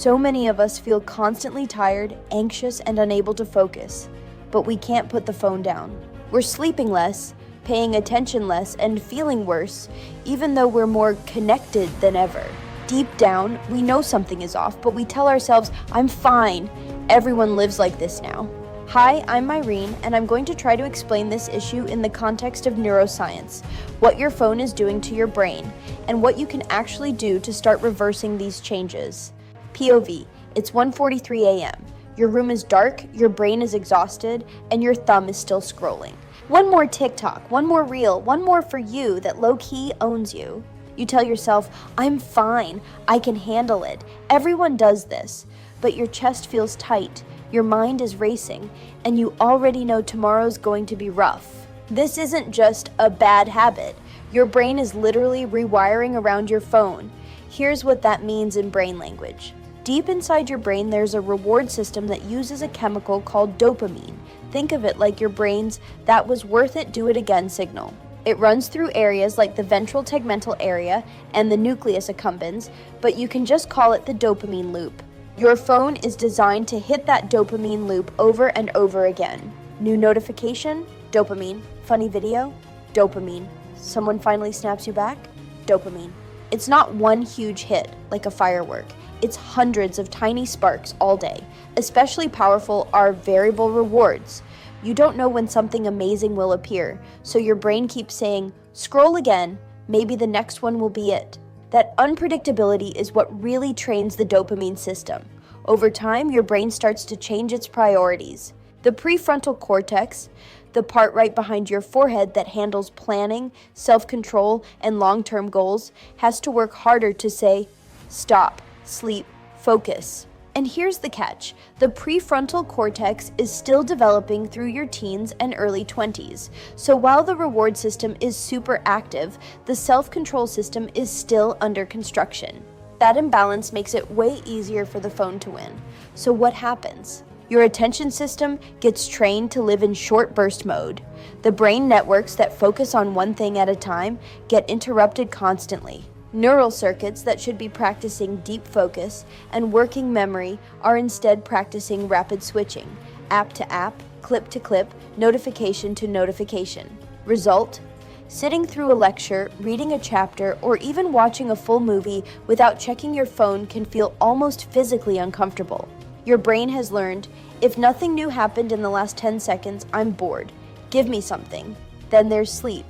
So many of us feel constantly tired, anxious, and unable to focus, but we can't put the phone down. We're sleeping less, paying attention less, and feeling worse, even though we're more connected than ever. Deep down, we know something is off, but we tell ourselves, I'm fine. Everyone lives like this now. Hi, I'm Myreen, and I'm going to try to explain this issue in the context of neuroscience, what your phone is doing to your brain, and what you can actually do to start reversing these changes. POV, it's 1:43 a.m. Your room is dark, your brain is exhausted, and your thumb is still scrolling. One more TikTok, one more reel, one more for you that low-key owns you. You tell yourself, I'm fine, I can handle it. Everyone does this, but your chest feels tight, your mind is racing, and you already know tomorrow's going to be rough. This isn't just a bad habit. Your brain is literally rewiring around your phone. Here's what that means in brain language. Deep inside your brain, there's a reward system that uses a chemical called dopamine. Think of it like your brain's "that was worth it, do it again" signal. It runs through areas like the ventral tegmental area and the nucleus accumbens, but you can just call it the dopamine loop. Your phone is designed to hit that dopamine loop over and over again. New notification? Dopamine. Funny video? Dopamine. Someone finally snaps you back? Dopamine. It's not one huge hit, like a firework. It's hundreds of tiny sparks all day. Especially powerful are variable rewards. You don't know when something amazing will appear, so your brain keeps saying, scroll again, maybe the next one will be it. That unpredictability is what really trains the dopamine system. Over time, your brain starts to change its priorities. The prefrontal cortex, the part right behind your forehead that handles planning, self-control, and long-term goals, has to work harder to say, stop, sleep, focus. And here's the catch. The prefrontal cortex is still developing through your teens and early 20s. So while the reward system is super active, the self-control system is still under construction. That imbalance makes it way easier for the phone to win. So what happens? Your attention system gets trained to live in short burst mode. The brain networks that focus on one thing at a time get interrupted constantly. Neural circuits that should be practicing deep focus and working memory are instead practicing rapid switching, app to app, clip to clip, notification to notification. Result? Sitting through a lecture, reading a chapter, or even watching a full movie without checking your phone can feel almost physically uncomfortable. Your brain has learned, if nothing new happened in the last 10 seconds, I'm bored. Give me something. Then there's sleep.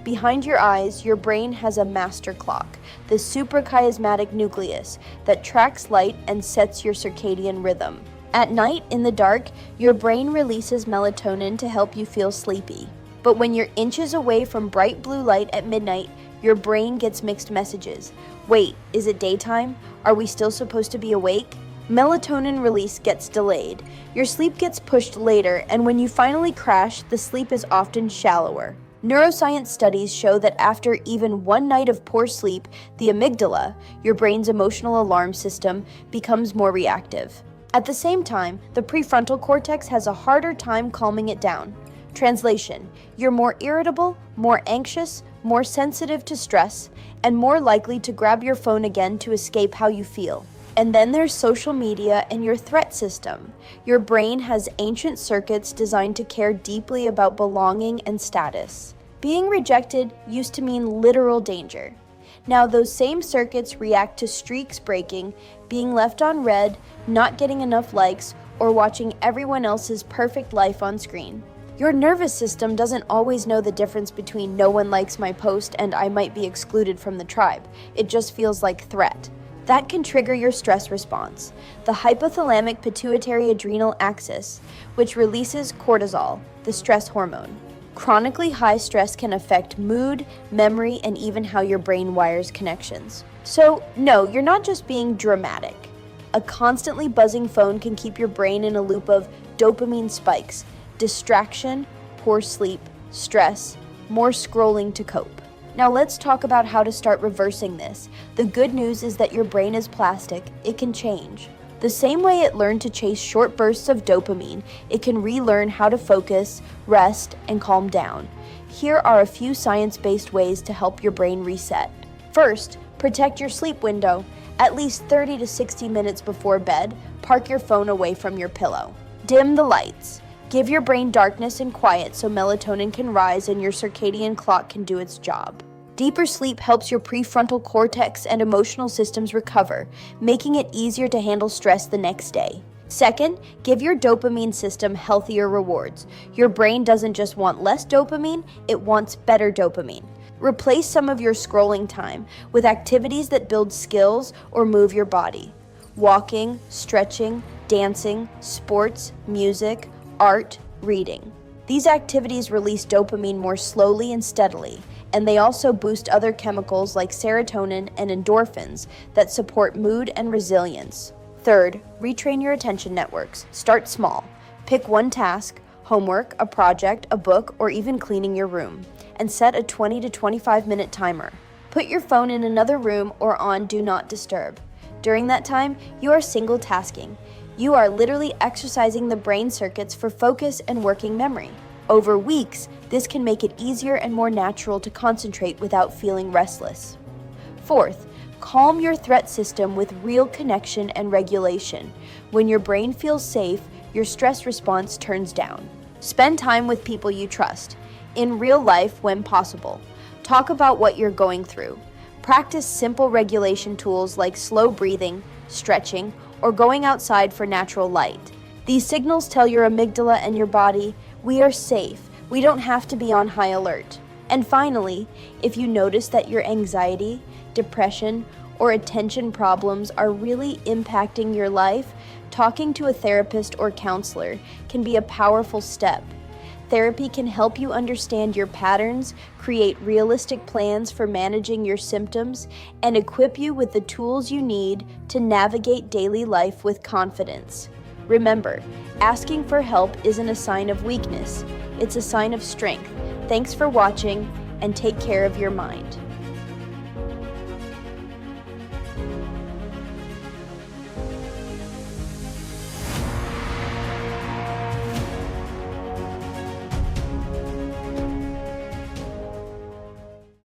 Behind your eyes, your brain has a master clock, the suprachiasmatic nucleus that tracks light and sets your circadian rhythm. At night, in the dark, your brain releases melatonin to help you feel sleepy. But when you're inches away from bright blue light at midnight, your brain gets mixed messages. Wait, is it daytime? Are we still supposed to be awake? Melatonin release gets delayed. Your sleep gets pushed later, and when you finally crash, the sleep is often shallower. Neuroscience studies show that after even one night of poor sleep, the amygdala, your brain's emotional alarm system, becomes more reactive. At the same time, the prefrontal cortex has a harder time calming it down. Translation: you're more irritable, more anxious, more sensitive to stress, and more likely to grab your phone again to escape how you feel. And then there's social media and your threat system. Your brain has ancient circuits designed to care deeply about belonging and status. Being rejected used to mean literal danger. Now those same circuits react to streaks breaking, being left on red, not getting enough likes, or watching everyone else's perfect life on screen. Your nervous system doesn't always know the difference between no one likes my post and I might be excluded from the tribe. It just feels like threat. That can trigger your stress response, the hypothalamic pituitary adrenal axis, which releases cortisol, the stress hormone. Chronically high stress can affect mood, memory, and even how your brain wires connections. So, no, you're not just being dramatic. A constantly buzzing phone can keep your brain in a loop of dopamine spikes, distraction, poor sleep, stress, more scrolling to cope. Now let's talk about how to start reversing this. The good news is that your brain is plastic. It can change. The same way it learned to chase short bursts of dopamine, it can relearn how to focus, rest, and calm down. Here are a few science-based ways to help your brain reset. First, protect your sleep window. At least 30 to 60 minutes before bed, park your phone away from your pillow. Dim the lights. Give your brain darkness and quiet so melatonin can rise and your circadian clock can do its job. Deeper sleep helps your prefrontal cortex and emotional systems recover, making it easier to handle stress the next day. Second, give your dopamine system healthier rewards. Your brain doesn't just want less dopamine, it wants better dopamine. Replace some of your scrolling time with activities that build skills or move your body. Walking, stretching, dancing, sports, music, art, reading. These activities release dopamine more slowly and steadily, and they also boost other chemicals like serotonin and endorphins that support mood and resilience. Third, retrain your attention networks. Start small. Pick one task, homework, a project, a book, or even cleaning your room, and set a 20 to 25 minute timer. Put your phone in another room or on Do Not Disturb. During that time, you are single tasking. You are literally exercising the brain circuits for focus and working memory. Over weeks, this can make it easier and more natural to concentrate without feeling restless. Fourth, calm your threat system with real connection and regulation. When your brain feels safe, your stress response turns down. Spend time with people you trust. In real life, when possible. Talk about what you're going through. Practice simple regulation tools like slow breathing, stretching, or going outside for natural light. These signals tell your amygdala and your body, we are safe. We don't have to be on high alert. And finally, if you notice that your anxiety, depression, or attention problems are really impacting your life, talking to a therapist or counselor can be a powerful step. Therapy can help you understand your patterns, create realistic plans for managing your symptoms, and equip you with the tools you need to navigate daily life with confidence. Remember, asking for help isn't a sign of weakness, it's a sign of strength. Thanks for watching, and take care of your mind.